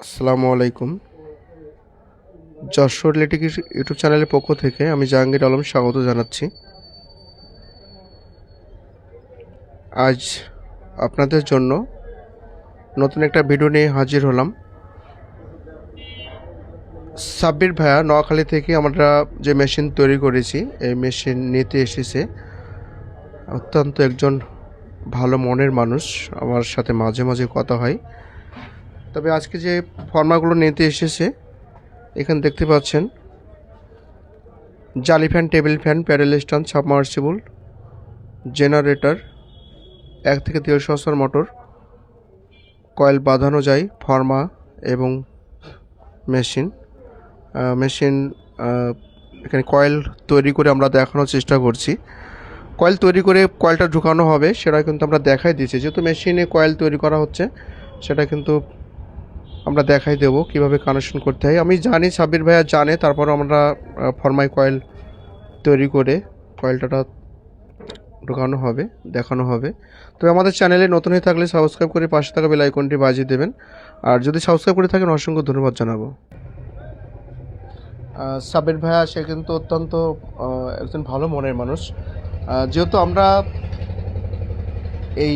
আসসালামু আলাইকুম। যশোর লিটিগের ইউটিউব চ্যানেলের পক্ষ থেকে আমি জাহাঙ্গীর আলম স্বাগত জানাচ্ছি। আজ আপনাদের জন্য নতুন একটা ভিডিও নিয়ে হাজির হলাম। সাব্বির ভাইয়া নোয়াখালী থেকে আমরা যে মেশিন তৈরি করেছি, এই মেশিন নিতে এসেছে। অত্যন্ত একজন ভালো মনের মানুষ, আমার সাথে মাঝে মাঝে কথা হয়। তবে আজকে যে ফর্মাগুলো নিতে এসেছে, এখানে দেখতে পাচ্ছেন জালি fan, table fan, pedal stand, submersible, generator, 1 থেকে 1.5 সহস্রার মোটর, কয়েল বাঁধানো যায়, ফর্মা এবং মেশিন মেশিন এখানে কয়েল তৈরি করে আমরা দেখানোর চেষ্টা করছি। কয়েল তৈরি করে কয়েলটা ঢুকানো হবে সেটা কিন্তু আমরা দেখাই দিয়েছি। যেহেতু মেশিনে কয়েল তৈরি করা হচ্ছে, সেটা কিন্তু আমরা দেখাই দেবো কীভাবে কানেকশন করতে হয়। আমি জানি সাব্বির ভাইয়া জানে, তারপরও আমরা ফর্মায় কয়েল তৈরি করে কয়েলটা ঢোকানো হবে, দেখানো হবে। তো আমাদের চ্যানেলে নতুন হয়ে থাকলে সাবস্ক্রাইব করে পাশে থাকা বেল আইকনটি বাজিয়ে দেবেন। আর যদি সাবস্ক্রাইব করে থাকেন, অসংখ্য ধন্যবাদ জানাবো। সাব্বির ভাইয়া সে কিন্তু অত্যন্ত একজন ভালো মনের মানুষ। যেহেতু আমরা এই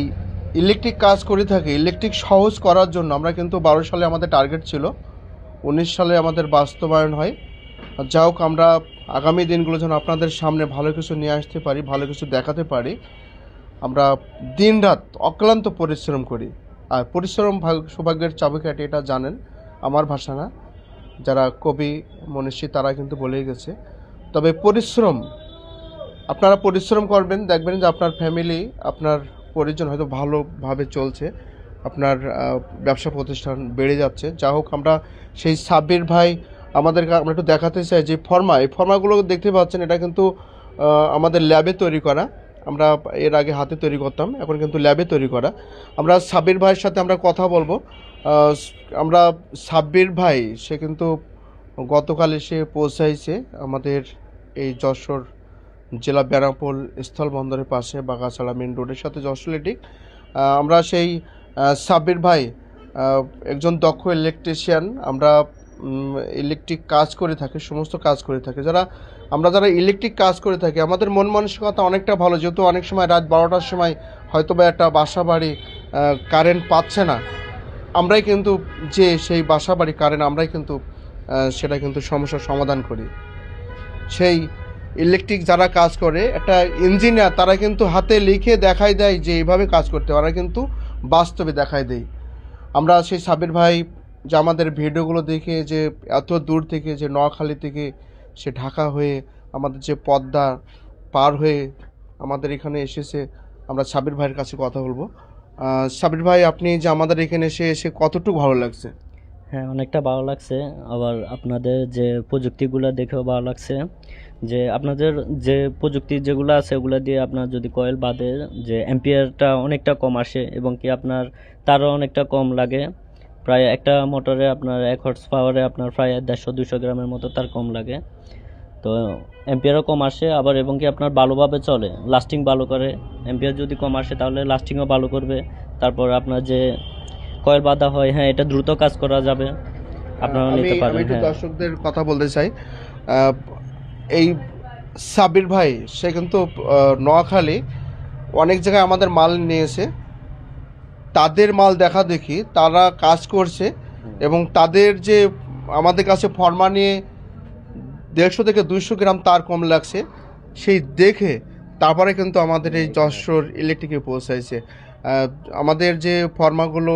ইলেকট্রিক কাজ করে থাকি, ইলেকট্রিক সহজ করার জন্য আমরা কিন্তু 12 সালে আমাদের টার্গেট ছিল, 19 সালে আমাদের বাস্তবায়ন হয়। যা হোক, আমরা আগামী দিনগুলো যেন আপনাদের সামনে ভালো কিছু নিয়ে আসতে পারি, ভালো কিছু দেখাতে পারি। আমরা দিনরাত অক্লান্ত পরিশ্রম করি। আর পরিশ্রম সৌভাগ্যের চাবিকাঠি, এটা জানেন, আমার ভাষা না, যারা কবি মনীষী তারা কিন্তু বলেই গেছে। তবে পরিশ্রম, আপনারা পরিশ্রম করবেন, দেখবেন যে আপনার ফ্যামিলি, আপনার পরিজন হয়তো ভালোভাবে চলছে, আপনার ব্যবসা প্রতিষ্ঠান বেড়ে যাচ্ছে। যা হোক, আমরা সেই সাব্বির ভাই আমাদেরকে আমরা একটু দেখাতে চাই যে এই ফর্মাগুলো দেখতে পাচ্ছেন, এটা কিন্তু আমাদের ল্যাবে তৈরি করা। আমরা এর আগে হাতে তৈরি করতাম, এখন কিন্তু ল্যাবে তৈরি করা। আমরা সাব্বির ভাইয়ের সাথে আমরা কথা বলবো। আমরা সাব্বির ভাই সে কিন্তু গতকাল এসে পৌঁছাইছে আমাদের এই যশোর জেলা ব্যারামপুর স্থলবন্দরের পাশে, বাগাছাড়া মেন রোডের সাথে যশোর লিটিক। আমরা সেই সাব্বির ভাই একজন দক্ষ ইলেকট্রিশিয়ান। আমরা ইলেকট্রিক কাজ করে থাকি, সমস্ত কাজ করে থাকি। যারা ইলেকট্রিক কাজ করে থাকি, আমাদের মন মানসিকতা অনেকটা ভালো। যেহেতু অনেক সময় রাত 12টার সময় হয়তো বা একটা বাসা বাড়ি কারেন্ট পাচ্ছে না, আমরাই কিন্তু যে সেই বাসা বাড়ি কারেন্ট আমরাই কিন্তু সেটা কিন্তু সমস্যার সমাধান করি। সেই ইলেকট্রিক যারা কাজ করে, একটা ইঞ্জিনিয়ার, তারা কিন্তু হাতে লিখে দেখাই দেয় যে এইভাবে কাজ করতে, ওরা কিন্তু বাস্তবে দেখাই দেয়। আমরা সেই সাব্বির ভাই যে আমাদের ভিডিওগুলো দেখে যে এত দূর থেকে, যে নোয়াখালী থেকে সে ঢাকা হয়ে আমাদের যে পদ্মা পার হয়ে আমাদের এখানে এসেছে, আমরা সাব্বির ভাইয়ের কাছে কথা বলবো। সাব্বির ভাই, আপনি যে আমাদের এখানে এসে কতটুকু ভালো লাগছে? হ্যাঁ, অনেকটা ভালো লাগছে। আবার আপনাদের যে প্রযুক্তিগুলো দেখেও ভালো লাগছে, যে আপনাদের যে প্রযুক্তি যেগুলো আছে ওগুলো দিয়ে আপনার যদি কয়েল বাঁধে, যে অ্যাম্পিয়ারটা অনেকটা কম আসে এবং কি আপনার তারও অনেকটা কম লাগে। প্রায় একটা মোটরে আপনার 1 হর্স পাওয়ারে আপনার প্রায় 150-200 গ্রামের মতো তার কম লাগে। তো অ্যাম্পিয়ারও কম আসে আবার, এবং কি আপনার ভালোভাবে চলে, লাস্টিং ভালো করে। অ্যাম্পিয়ার যদি কম আসে তাহলে লাস্টিংও ভালো করবে। তারপর আপনার যে কয়েল বাঁধা হয়, হ্যাঁ, এটা দ্রুত কাজ করা যাবে, আপনারা আমি নিতে পারেন। একটু হ্যাঁ, দর্শকদের কথা বলতে চাই। আহ, এই সাব্বির ভাই সে কিন্তু নোয়াখালী অনেক জায়গায় আমাদের মাল নিয়েছে। তাদের মাল দেখা দেখি তারা কাজ করছে, এবং তাদের যে আমাদের কাছে ফর্মা নিয়ে 150 থেকে 200 গ্রাম তার কম লাগছে, সেই দেখে তারপরে কিন্তু আমাদের এই যশোর ইলেকট্রিকে পৌঁছাইছে। আমাদের যে ফর্মাগুলো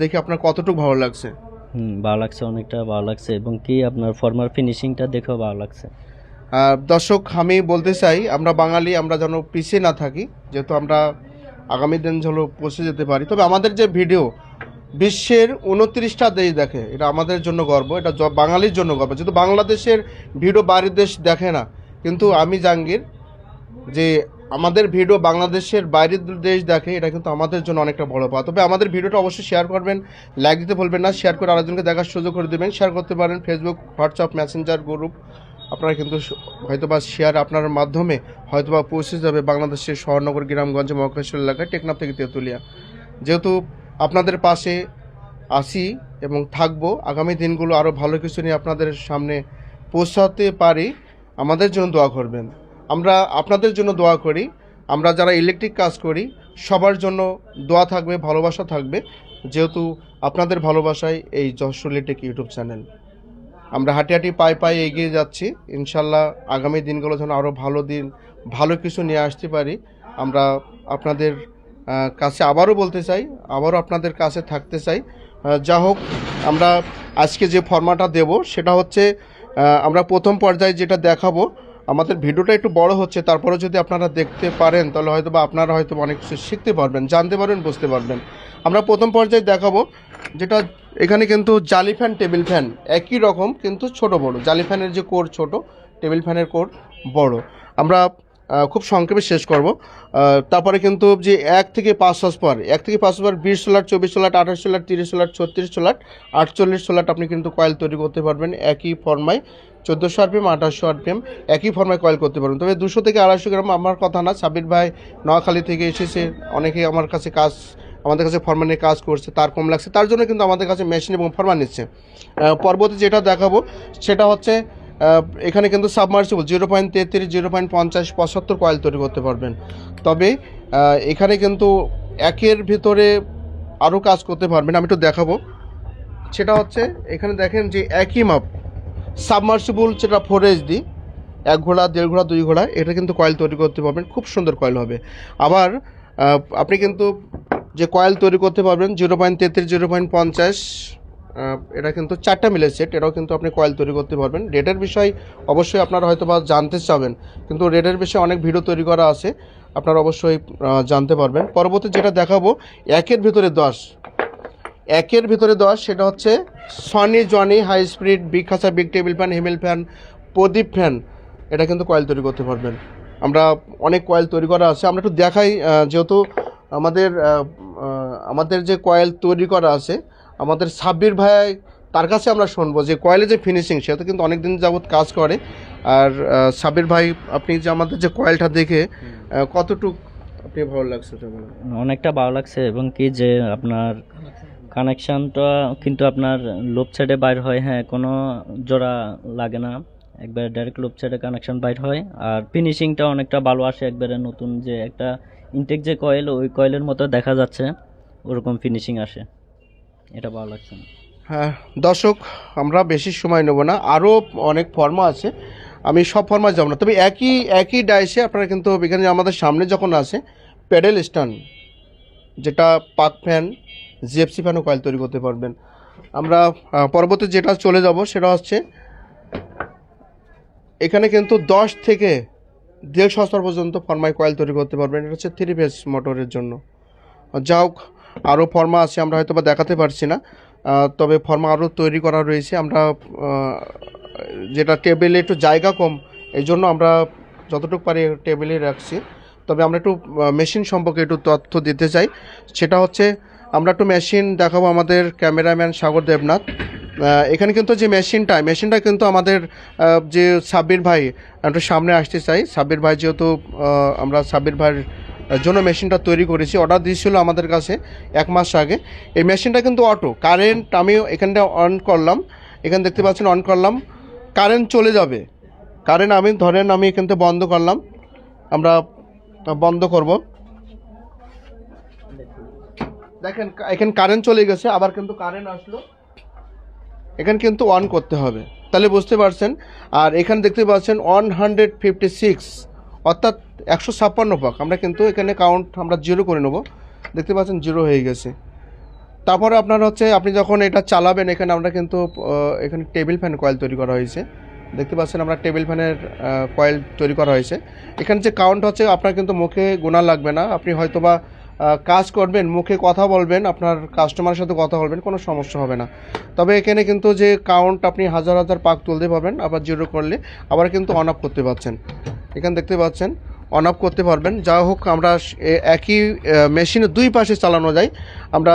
দেখে আপনার কতটুকু ভালো লাগছে? ভালো লাগছে, অনেকটা ভালো লাগছে, এবং কি আপনার ফর্মার ফিনিশিংটা দেখেও ভালো লাগছে। দর্শক, আমি বলতে চাই, আমরা বাঙালি, আমরা যেন পিছিয়ে না থাকি, যেহেতু আমরা আগামী দিন যেন পৌঁছে যেতে পারি। তবে আমাদের যে ভিডিও বিশ্বের 29টা দেশ দেখে, এটা আমাদের জন্য গর্ব, এটা বাঙালির জন্য গর্ব। যেহেতু বাংলাদেশের ভিডিও বাইরের দেশ দেখে না, কিন্তু আমি জাহাঙ্গীর যে আমাদের ভিডিও বাংলাদেশের বাইরের দেশ দেখে, এটা কিন্তু আমাদের জন্য অনেকটা বড় পাওয়া। তবে আমাদের ভিডিওটা অবশ্যই শেয়ার করবেন, লাইক দিতে ভুলবেন না, শেয়ার করে আরেকজনকে দেখার সুযোগ করে দেবেন। শেয়ার করতে পারেন ফেসবুক, হোয়াটসঅ্যাপ, মেসেঞ্জার গ্রুপ। আপনারা কিন্তু হয়তোবা শেয়ার আপনার মাধ্যমে হয়তোবা পৌঁছে যাবে বাংলাদেশের শহরনগর, গ্রামগঞ্জ, মহাকাশের এলাকায়, টেকনাফ থেকে তেঁতুলিয়া। যেহেতু আপনাদের পাশে আসি এবং থাকবো। আগামী দিনগুলো আরও ভালো কিছু নিয়ে আপনাদের সামনে পৌঁছাতে পারি। আমাদের জন্য দোয়া করবেন, আমরা আপনাদের জন্য দোয়া করি। আমরা যারা ইলেকট্রিক কাজ করি সবার জন্য দোয়া থাকবে, ভালোবাসা থাকবে, যেহেতু আপনাদের ভালোবাসায় এই যশোর ইলেকট্রিক ইউটিউব চ্যানেল। আমরা হাঁটি হাঁটি পায়ে পায়ে এগিয়ে যাচ্ছি। ইনশাল্লাহ আগামী দিনগুলো যেন আরও ভালো দিন, ভালো কিছু নিয়ে আসতে পারি। আমরা আপনাদের কাছে আবারও বলতে চাই, আবারও আপনাদের কাছে থাকতে চাই। যা হোক, আমরা আজকে যে ফর্মাটা দেব সেটা হচ্ছে আমরা প্রথম পর্যায়ে যেটা দেখাবো। আমাদের ভিডিওটা একটু বড় হচ্ছে, তারপরে যদি আপনারা দেখতে পারেন তাহলে হয়তো বা আপনারা হয়তো অনেক কিছু শিখতে পারবেন, জানতে পারবেন, বুঝতে পারবেন। আমরা প্রথম পর্যায়ে দেখাবো যেটা এখানে কিন্তু জালি ফ্যান, টেবিল ফ্যান একই রকম কিন্তু ছোট বড়। জালি ফ্যানের যে কোর ছোট, টেবিল ফ্যানের কোর বড়। আমরা খুব সংক্ষেপে শেষ করব। তারপরে কিন্তু যে 1 থেকে 5 হার্স পাওয়ার, 1 থেকে 5 পাওয়ার 20 solar, 24 solar, 28 solar, 30 solar, 36 solar, 48 solar আপনি কিন্তু কয়েল তৈরি করতে পারবেন একই ফর্মায়। 1400 আরপিএম, 2800 আরপিএম একই ফর্মায় কয়েল করতে পারবেন। তবে 200 থেকে 250 গ্রাম আমার কথা না, সাবির ভাই নোয়াখালী থেকে এসেছে, অনেকেই আমার কাছে আমাদের কাছে ফর্মা নিয়ে কাজ করছে, তার কম লাগছে, তার জন্য কিন্তু আমাদের কাছে মেশিন এবং ফর্মা নিচ্ছে। পরবর্তী যেটা দেখাবো সেটা হচ্ছে এখানে কিন্তু সাবমার্সিবল 0.33, 0.50, 75 কয়েল তৈরি করতে পারবেন। তবে এখানে কিন্তু একের ভিতরে আরও কাজ করতে পারবেন। আমি একটু দেখাবো। সেটা হচ্ছে এখানে দেখেন যে একই মাপ সাবমার্সিবল, যেটা 4HD, 1 ঘোড়া, 1.5 ঘোড়া, 2 ঘোড়া, এটা কিন্তু কয়েল তৈরি করতে পারবেন, খুব সুন্দর কয়েল হবে। আবার আপনি কিন্তু যে কয়েল তৈরি করতে পারবেন 0.33, 0.50, এটা কিন্তু 4টা মিলে সেট, এটাও কিন্তু আপনি কয়েল তৈরি করতে পারবেন। রেটের বিষয় অবশ্যই আপনারা হয়তো বা জানতে চাবেন, কিন্তু রেটের বিষয়ে অনেক ভিডিও তৈরি করা আছে, আপনারা অবশ্যই জানতে পারবেন। পরবর্তী যেটা দেখাবো একের ভিতরে 10, সেটা হচ্ছে Sony Johnny high speed big খাঁচা, big table fan, Himel fan, Pradip fan, এটা কিন্তু কয়েল তৈরি করতে পারবেন। আমরা অনেক কয়েল তৈরি করা আছে, আমরা একটু দেখাই। যেহেতু আমাদের যে কয়েল তৈরি করা আছে, আমাদের সাব্বির ভাই, তার কাছে আমরা শুনবো যে কয়েলের যে ফিনিশিং, সেটা কিন্তু অনেক দিন যাবত কাজ করে। আর সাব্বির ভাই, আপনি যে আমাদের যে কয়েলটা দেখে কতটুক আপনি ভালো লাগছে? অনেকটা ভালো লাগছে, এবং কি যে আপনার কানেকশানটা কিন্তু আপনার লোড সাইডে বাইর হয়, হ্যাঁ, কোনো জোড়া লাগে না, একবারে ডাইরেক্ট লোড সাইডে কানেকশান বাইর হয়। আর ফিনিশিংটা অনেকটা ভালো আসে, একবারে নতুন যে একটা ইনটেক যে কয়েল, ওই কয়েলের মতো দেখা যাচ্ছে, ওরকম ফিনিশিং আসে, এটা ভালো লাগছে না। হ্যাঁ দর্শক, আমরা বেশি সময় নেব না, আরও অনেক ফর্মা আছে, আমি সব ফর্মা যাব না। তবে একই ডাইসে আপনারা কিন্তু এখানে আমাদের সামনে যখন আসে প্যাডেল স্ট্যান্ড, যেটা পাক ফ্যান, জিএফসি ফ্যানও কয়েল তৈরি করতে পারবেন। আমরা পরবর্তী যেটা চলে যাব সেটা হচ্ছে এখানে কিন্তু 10 থেকে 150 স্তর পর্যন্ত ফর্মায় কয়েল তৈরি করতে পারবেন। এটা হচ্ছে 3 ফেজ মোটরের জন্য। যা হোক, আরও ফর্মা আছে, আমরা হয়তো বা দেখাতে পারছি না, তবে ফর্মা আরও তৈরি করা রয়েছে। আমরা যেটা টেবিলে একটু জায়গা কম, এই জন্য আমরা যতটুকু পারি টেবিলে রাখছি। তবে আমরা একটু মেশিন সম্পর্কে একটু তথ্য দিতে চাই। সেটা হচ্ছে আমরা একটু মেশিন দেখাবো, আমাদের ক্যামেরাম্যান সাগর দেবনাথ। এখানে কিন্তু যে মেশিনটা কিন্তু আমাদের যে সাব্বির ভাই, একটু সামনে আসতে চাই। সাব্বির ভাই, যেহেতু আমরা সাব্বির ভাইয়ের জন্য মেশিনটা তৈরি করেছি, অর্ডার দিয়েছিল আমাদের কাছে 1 মাস আগে। এই মেশিনটা কিন্তু অটো কারেন্ট, আমি এখানটা অন করলাম, এখানে দেখতে পাচ্ছেন অন করলাম, কারেন্ট চলে যাবে। কারেন্ট আমি এখান থেকে বন্ধ করলাম, আমরা বন্ধ করব, দেখেন এখানে কারেন্ট চলে গেছে, আবার কিন্তু কারেন্ট আসলো, এখানে কিন্তু অন করতে হবে, তাহলে বুঝতে পারছেন। আর এখানে দেখতে পাচ্ছেন 156, অর্থাৎ 156 পাক। আমরা কিন্তু এখানে কাউন্ট আমরা 0 করে নেব, দেখতে পাচ্ছেন 0 হয়ে গেছে। তারপরে আপনার হচ্ছে আপনি যখন এটা চালাবেন, এখানে আমরা কিন্তু এখানে টেবিল ফ্যান কয়েল তৈরি করা হয়েছে, দেখতে পাচ্ছেন আমরা টেবিল ফ্যানের কয়েল তৈরি করা হয়েছে। এখানে যে কাউন্ট হচ্ছে, আপনার কিন্তু মুখে গোনা লাগবে না, আপনি হয়তোবা কাজ করবেন, মুখে কথা বলবেন, আপনার কাস্টমারের সাথে কথা বলবেন, কোনো সমস্যা হবে না। তবে এখানে কিন্তু যে কাউন্ট আপনি হাজার হাজার পাক তুলতে পারবেন, আবার 0 করলে আবার কিন্তু অন অফ করতে পারছেন, এখানে দেখতে পাচ্ছেন অন অফ করতে পারবেন। যা হোক, আমরা একই মেশিনে 2 পাশে চালানো যায়। আমরা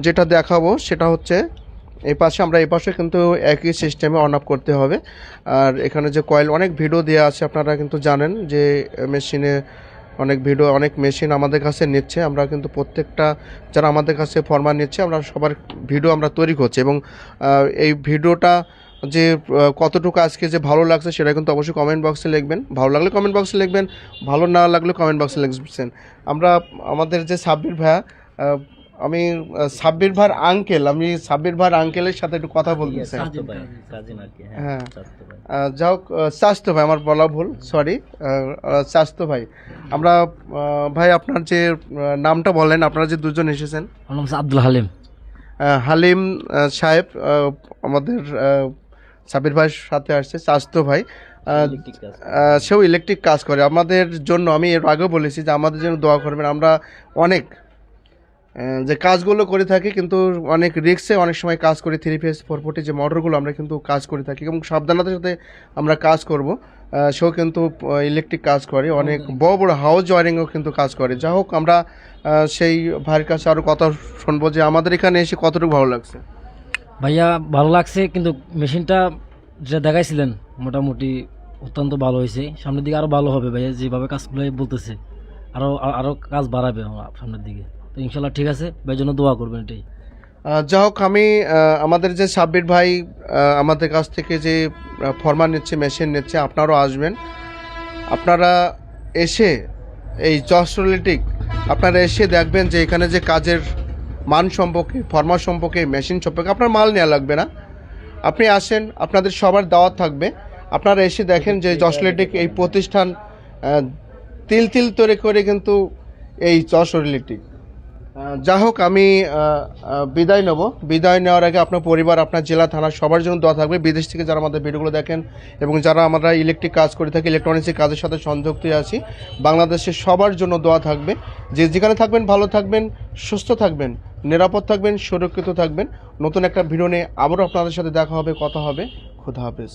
যেটা দেখাবো সেটা হচ্ছে এই পাশে, আমরা এই পাশে কিন্তু একই সিস্টেমে অন অফ করতে হবে। আর এখানে যে কয়েল, অনেক ভিডিও দেওয়া আছে, আপনারা কিন্তু জানেন যে মেশিনে অনেক ভিডিও, অনেক মেশিন আমাদের কাছে নিচ্ছে। আমরা কিন্তু প্রত্যেকটা যারা আমাদের কাছে ফরমান নিচ্ছে, আমরা সবার ভিডিও আমরা তৈরি করছি, এবং এই ভিডিওটা যে কতটুকু আজকে যে ভালো লাগছে সেটা কিন্তু অবশ্যই কমেন্ট বক্সে লিখবেন। ভালো লাগলে কমেন্ট বক্সে লিখবেন, ভালো না লাগলে কমেন্ট বক্সে লিখবেন। আমরা আমাদের যে সাব্বির ভাইয়া, আমি সাব্বির ভাইয়ের আঙ্কেল, আমি সাব্বির ভাইয়ের আঙ্কেলের সাথে একটু কথা বলতে চাই। চাচাতো ভাই, কাজিন আর কি। হ্যাঁ, চাচাতো ভাই। যাই হোক, চাচতো ভাই, আমার বলা ভুল, সরি, চাচতো ভাই। আমরা ভাই আপনার যে নামটা বলেন, আপনারা যে দুজন এসেছেন। আমার নাম হচ্ছে আব্দুল হালিম। হালিম সাহেব, আমাদের সাবির ভাইয়ের সাথে আসছে চাচতো ভাই। ইলেকট্রিক কাজ। সেও ইলেকট্রিক কাজ করে। আমাদের জন্য আমি এর আগেও বলেছি যে আমাদের জন্য দোয়া করবেন। আমরা অনেক যে কাজগুলো করে থাকি, কিন্তু অনেক রিস্কে অনেক সময় কাজ করি। 3 ফেজ 440 যে মোটরগুলো আমরা কিন্তু কাজ করে থাকি, এবং সাবধানতার সাথে আমরা কাজ করব। সেও কিন্তু ইলেকট্রিক কাজ করে, অনেক বড় বড় হাউস ওয়ারিংও কিন্তু কাজ করে। যাই হোক, আমরা সেই ভাইয়ের কাছে আরও কথা শুনবো যে আমাদের এখানে এসে কতটুকু ভালো লাগছে। ভাইয়া ভালো লাগছে, কিন্তু মেশিনটা যেটা দেখাইছিলেন মোটামুটি অত্যন্ত ভালো হয়েছে। সামনের দিকে আরো ভালো হবে ভাইয়া, যেভাবে কাজগুলো বলতেছে আরো আরো কাজ বাড়াবে সামনের দিকে। তো ইনশাল্লাহ ঠিক আছে ভাই, জন্য দোয়া করবেন এটাই। যাই হোক, আমি আমাদের যে সাব্বির ভাই আমাদের কাছ থেকে যে ফরমান নিচ্ছে, মেশিন নিচ্ছে, আপনারাও আসবেন। আপনারা এসে এই জস্ট্রোলিটিক আপনারা এসে দেখবেন যে এখানে যে কাজের মান সম্পর্কে, ফরমান সম্পর্কে, মেশিন সম্পর্কে আপনার মাল নেওয়া লাগবে না। আপনি আসেন, আপনাদের সবার দাওয়াত থাকবে। আপনারা এসে দেখেন যে জস্ট্রোলিটিক এই প্রতিষ্ঠান তিল তিল তৈরি করে কিন্তু এই জস্ট্রোলিটিক। যাই হোক, আমি বিদায় নেব। বিদায় নেওয়ার আগে আপনার পরিবার, আপনার জেলা, থানা সবার জন্য দোয়া থাকবে। বিদেশ থেকে যারা আমাদের ভিডিওগুলো দেখেন এবং যারা আমরা ইলেকট্রিক কাজ করে থাকি, ইলেকট্রনিক্সের কাজের সাথে সংযুক্ত আছি, বাংলাদেশের সবার জন্য দোয়া থাকবে। যে যেখানে থাকবেন ভালো থাকবেন, সুস্থ থাকবেন, নিরাপদ থাকবেন, সুরক্ষিত থাকবেন। নতুন একটা ভিডিও নিয়ে আবারও আপনাদের সাথে দেখা হবে, কথা হবে। খুদা হাফেজ।